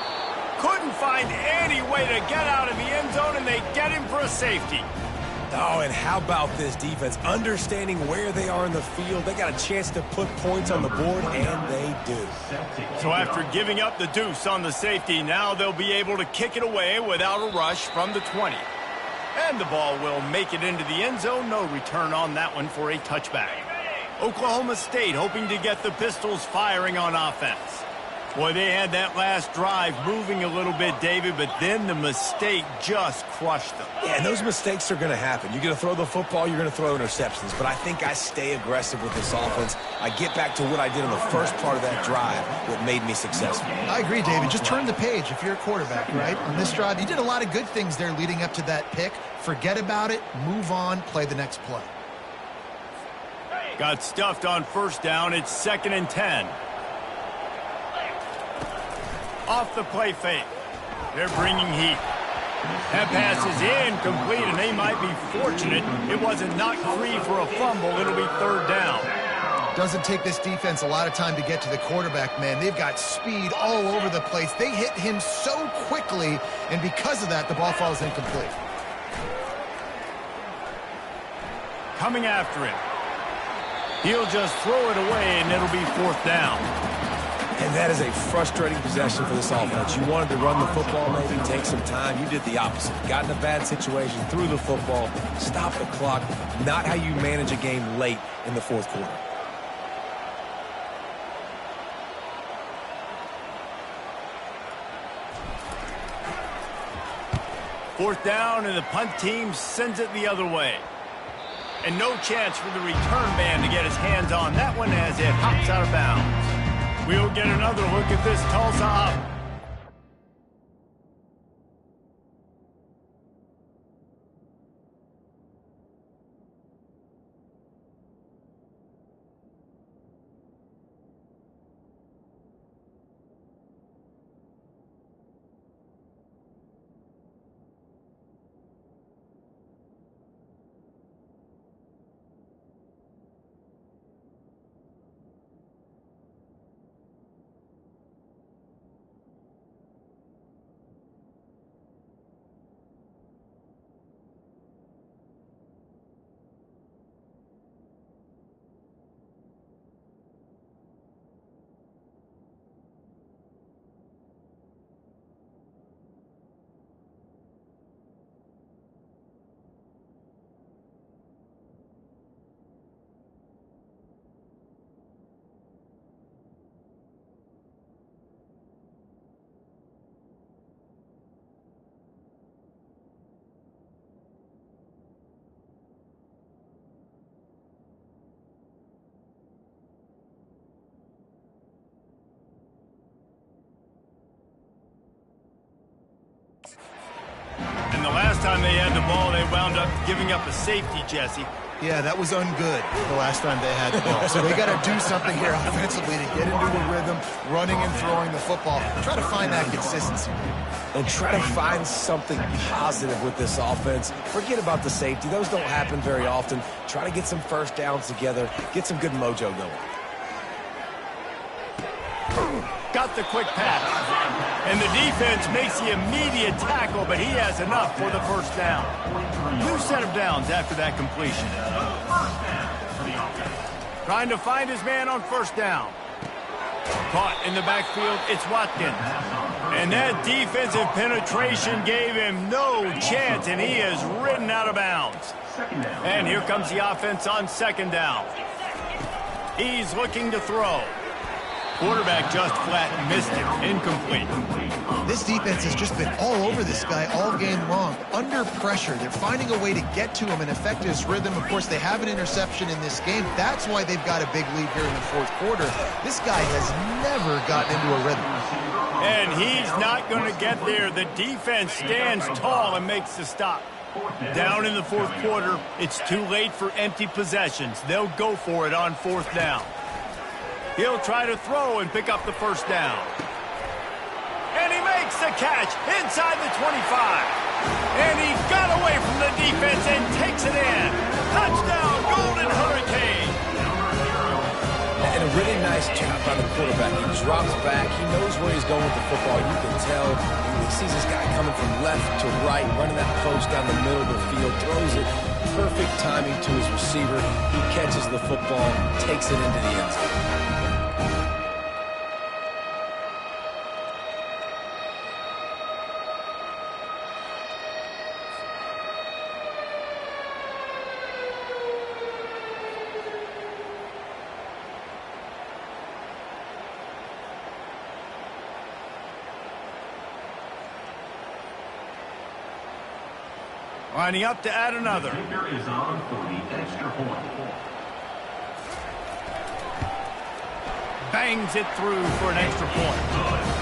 Couldn't find any way to get out of the end zone, and they get him for a safety. Oh, and how about this defense? Understanding where they are in the field, they got a chance to put points on the board, and they do. So after giving up the deuce on the safety, now they'll be able to kick it away without a rush from the 20. And the ball will make it into the end zone. No return on that one for a touchback. Oklahoma State hoping to get the Pistols firing on offense. Boy, they had that last drive moving a little bit, David, but then the mistake just crushed them. Yeah, and those mistakes are going to happen. You're going to throw the football, you're going to throw interceptions, but I think I stay aggressive with this offense. I get back to what I did in the first part of that drive, what made me successful. I agree, David. Just turn the page if you're a quarterback, right? On this drive, you did a lot of good things there leading up to that pick. Forget about it, move on, play the next play. Got stuffed on first down. It's 2nd and 10. Off the play fake. They're bringing heat. That pass is incomplete, and they might be fortunate it wasn't knocked free for a fumble. It'll be 3rd down. Doesn't take this defense a lot of time to get to the quarterback, man. They've got speed all over the place. They hit him so quickly, and because of that, the ball falls incomplete. Coming after him. He'll just throw it away, and it'll be 4th down. And that is a frustrating possession for this offense. You wanted to run the football, maybe take some time. You did the opposite. Got in a bad situation, threw the football, stopped the clock. Not how you manage a game late in the 4th quarter. Fourth down, and the punt team sends it the other way. And no chance for the return man to get his hands on that one as it hops out of bounds. We'll get another look at this Tulsa up. And the last time they had the ball, they wound up giving up a safety, Jesse. Yeah, that was ungood the last time they had the ball. So they got to do something here offensively to get into a rhythm, running and throwing the football. Try to find that consistency. And try to find something positive with this offense. Forget about the safety. Those don't happen very often. Try to get some first downs together. Get some good mojo going. Got the quick pass. And the defense makes the immediate tackle, but he has enough for the first down. New set of downs after that completion. Trying to find his man on first down. Caught in the backfield, it's Watkins. And that defensive penetration gave him no chance, and he is ridden out of bounds. And here comes the offense on 2nd down. He's looking to throw. Quarterback just flat missed him. Incomplete. This defense has just been all over this guy all game long. Under pressure, they're finding a way to get to him and affect his rhythm. Of course, they have an interception in this game. That's why they've got a big lead here in the 4th quarter. This guy has never gotten into a rhythm. And he's not going to get there. The defense stands tall and makes the stop. Down in the 4th quarter, it's too late for empty possessions. They'll go for it on 4th down. He'll try to throw and pick up the first down. And he makes the catch inside the 25. And he got away from the defense and takes it in. Touchdown, Golden Hurricane. And Really nice job by the quarterback. He drops back. He knows where he's going with the football. You can tell he sees this guy coming from left to right, running that post down the middle of the field, throws it. Perfect timing to his receiver. He catches the football, takes it into the end zone. Lining up to add another. Defender is on for the extra point. Bangs it through for an extra point.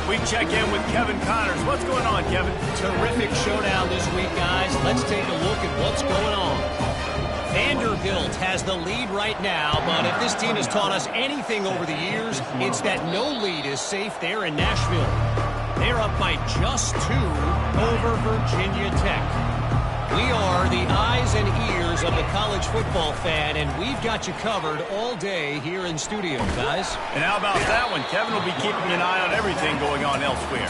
We check in with Kevin Connors. What's going on, Kevin? Terrific showdown this week, guys. Let's take a look at what's going on. Vanderbilt has the lead right now, but if this team has taught us anything over the years, it's that no lead is safe there in Nashville. They're up by just 2 over Virginia Tech. We are the eyes and ears of the college football fan, and we've got you covered all day here in studio, guys. And how about that one? Kevin will be keeping an eye on everything going on elsewhere.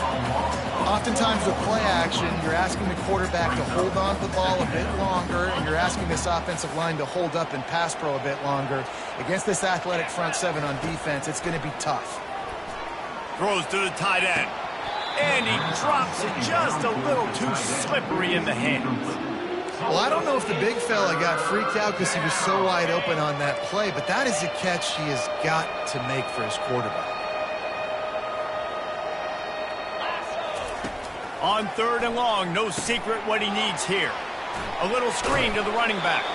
Oftentimes with play action, you're asking the quarterback to hold on to the ball a bit longer, and you're asking this offensive line to hold up in pass pro a bit longer. Against this athletic front seven on defense, it's going to be tough. Throws to the tight end. And he drops it just a little too slippery in the hands. Well, I don't know if the big fella got freaked out because he was so wide open on that play, but that is a catch he has got to make for his quarterback. On 3rd and long, no secret what he needs here. A little screen to the running back.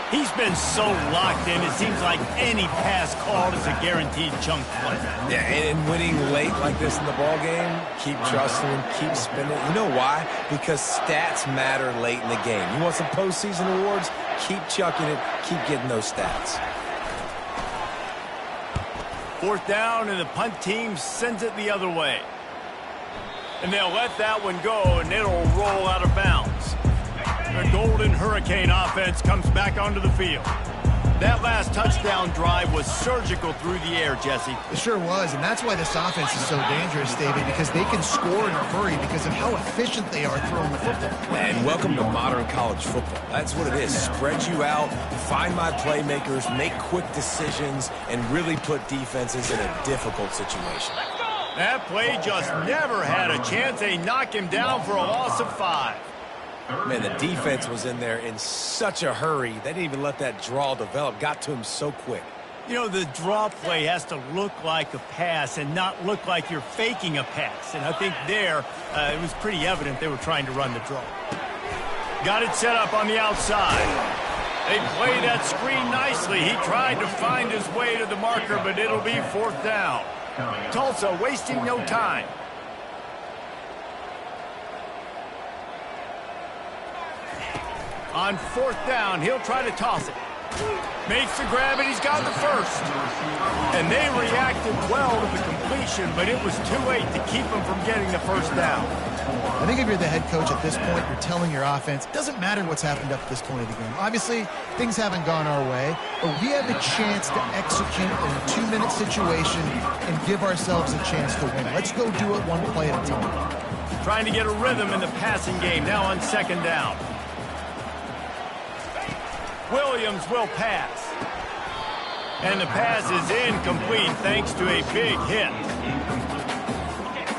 He's been so locked in, it seems like any pass called is a guaranteed chunk play. Yeah, and winning late like this in the ball game, keep trusting him, keep spinning. You know why? Because stats matter late in the game. You want some postseason awards? Keep chucking it, keep getting those stats. 4th down, and the punt team sends it the other way. And they'll let that one go, and it'll roll out of bounds. The Golden Hurricane offense comes back onto the field. That last touchdown drive was surgical through the air, Jesse. It sure was, and that's why this offense is so dangerous, David, because they can score in a hurry because of how efficient they are throwing the football. And welcome to modern college football. That's what it is. Spread you out, find my playmakers, make quick decisions, and really put defenses in a difficult situation. That play just never had a chance. They knock him down for a loss of 5. Man, the defense was in there in such a hurry. They didn't even let that draw develop. Got to him so quick. You know, the draw play has to look like a pass and not look like you're faking a pass. And I think there, it was pretty evident they were trying to run the draw. Got it set up on the outside. They play that screen nicely. He tried to find his way to the marker, but it'll be 4th down. Tulsa wasting no time. On 4th down, he'll try to toss it. Makes the grab, and he's got the first. And they reacted well to the completion, but it was too late to keep him from getting the first down. I think if you're the head coach at this point, you're telling your offense, it doesn't matter what's happened up to this point of the game. Obviously, things haven't gone our way, but we have a chance to execute in a 2-minute situation and give ourselves a chance to win. Let's go do it one play at a time. Trying to get a rhythm in the passing game, now on 2nd down. Williams will pass. And the pass is incomplete thanks to a big hit.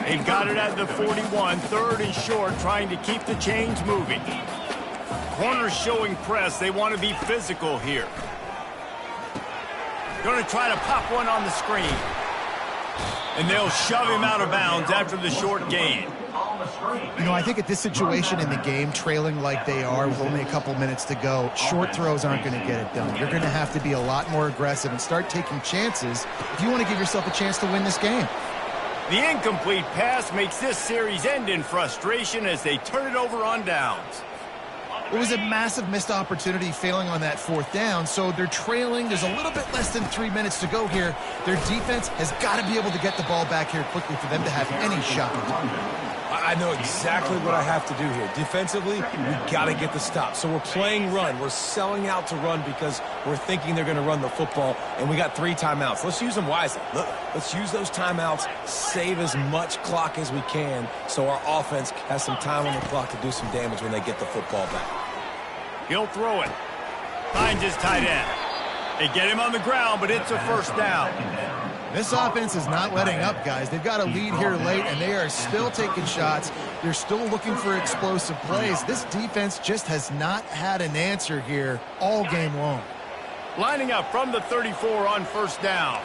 They've got it at the 41, 3rd and short, trying to keep the chains moving. Corners showing press. They want to be physical here. Going to try to pop one on the screen. And they'll shove him out of bounds after the short gain. You know, I think at this situation in the game, trailing like they are with only a couple minutes to go, short throws aren't going to get it done. You're going to have to be a lot more aggressive and start taking chances if you want to give yourself a chance to win this game. The incomplete pass makes this series end in frustration as they turn it over on downs. It was a massive missed opportunity failing on that 4th down, so they're trailing. There's a little bit less than 3 minutes to go here. Their defense has got to be able to get the ball back here quickly for them to have any shot. I know exactly what I have to do here. Defensively, we got to get the stop. So we're playing run. We're selling out to run because we're thinking they're going to run the football, and we got 3 timeouts. Let's use them wisely. Look, let's use those timeouts, save as much clock as we can so our offense has some time on the clock to do some damage when they get the football back. He'll throw it. Finds his tight end. They get him on the ground, but it's a first down. This offense is not letting up, guys. They've got a lead here late, and they are still taking shots. They're still looking for explosive plays. This defense just has not had an answer here all game long. Lining up from the 34 on first down.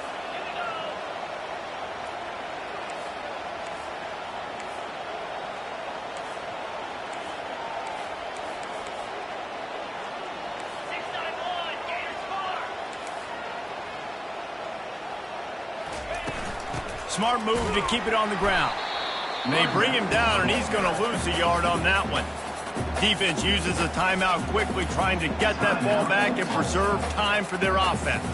Smart move to keep it on the ground. And they bring him down, and he's going to lose a yard on that one. Defense uses a timeout quickly, trying to get that ball back and preserve time for their offense.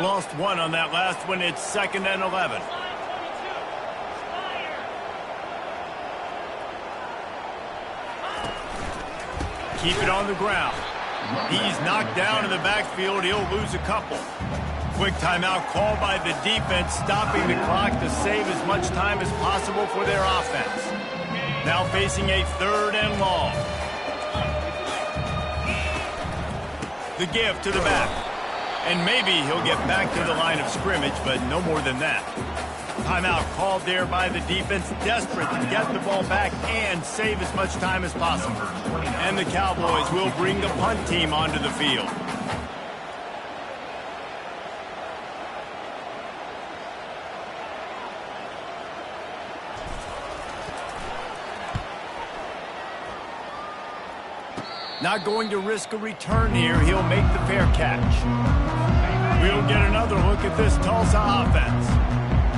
Lost 1 on that last one. It's 2nd and 11. Keep it on the ground. He's knocked down in the backfield. He'll lose a couple. Quick timeout called by the defense, stopping the clock to save as much time as possible for their offense. Now facing a 3rd and long. The give to the back. And maybe he'll get back to the line of scrimmage, but no more than that. Timeout called there by the defense, desperate to get the ball back and save as much time as possible. And the Cowboys will bring the punt team onto the field. Not going to risk a return here. He'll make the fair catch. We'll get another look at this Tulsa offense.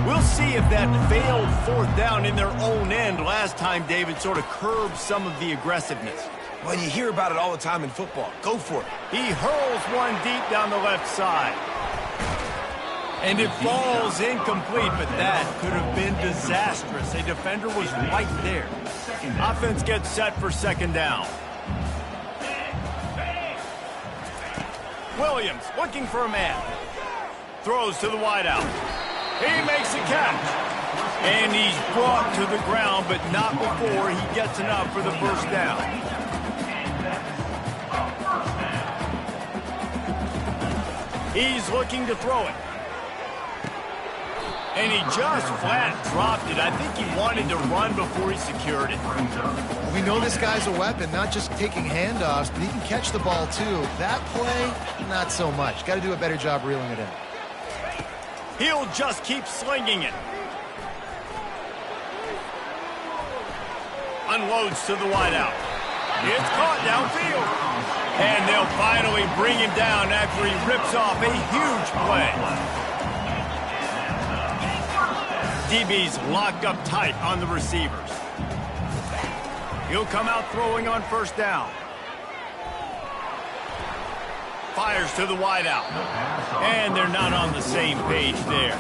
We'll see if that failed 4th down in their own end last time, David, sort of curbed some of the aggressiveness. Well, you hear about it all the time in football. Go for it. He hurls one deep down the left side. And it falls incomplete, but that could have been disastrous. A defender was right there. Offense gets set for 2nd down. Williams looking for a man. Throws to the wideout. He makes a catch. And he's brought to the ground, but not before he gets enough for the first down. He's looking to throw it. And he just flat dropped it. I think he wanted to run before he secured it. We know this guy's a weapon, not just taking handoffs, but he can catch the ball too. That play, not so much. Got to do a better job reeling it in. He'll just keep slinging it. Unloads to the wideout. It's caught downfield. And they'll finally bring him down after he rips off a huge play. DB's locked up tight on the receivers. He'll come out throwing on first down. Fires to the wideout. And they're not on the same page there.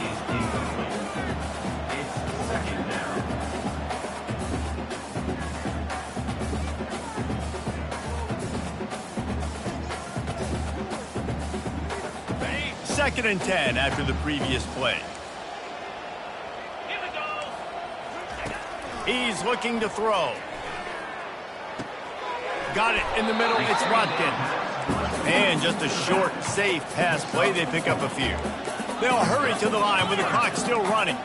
Second and 10 after the previous play. He's looking to throw. Got it in the middle. It's Watkins. And just a short, safe pass play. They pick up a few. They'll hurry to the line with the clock still running.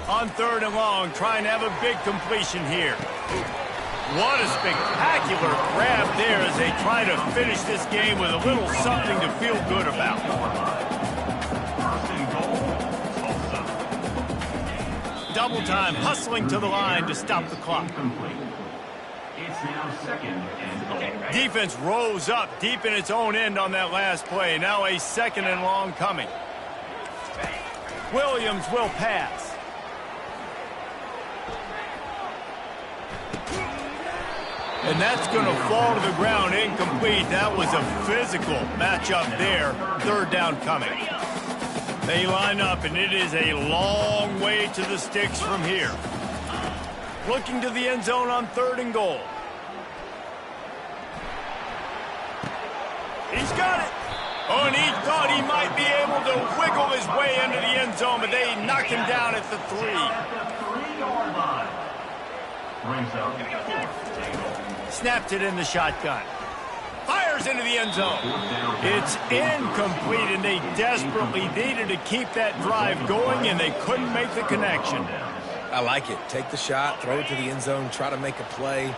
On 3rd and long, trying to have a big completion here. What a spectacular grab there as they try to finish this game with a little something to feel good about. Double time, hustling to the line to stop the clock. It's now 2nd and 10. Defense rose up deep in its own end on that last play. Now a 2nd and long coming. Williams will pass. And that's going to fall to the ground incomplete. That was a physical matchup there. Third down coming. They line up, and it is a long way to the sticks from here. Looking to the end zone on 3rd and goal. He's got it. Oh, and he thought he might be able to wiggle his way into the end zone, but they knocked him down at the 3. Snapped it in the shotgun. Fires into the end zone. It's incomplete, and they desperately needed to keep that drive going, and they couldn't make the connection. I like it. Take the shot, throw it to the end zone, try to make a play,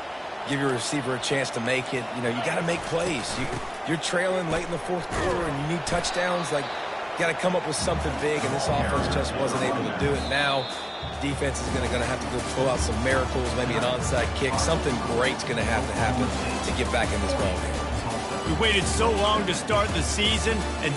give your receiver a chance to make it. You know, you got to make plays. You're trailing late in the 4th quarter, and you need touchdowns. Like, you got to come up with something big, and this offense just wasn't able to do it. Now, defense is going to have to go pull out some miracles, maybe an onside kick. Something great's going to have to happen to get back in this ballgame. We waited so long to start the season, and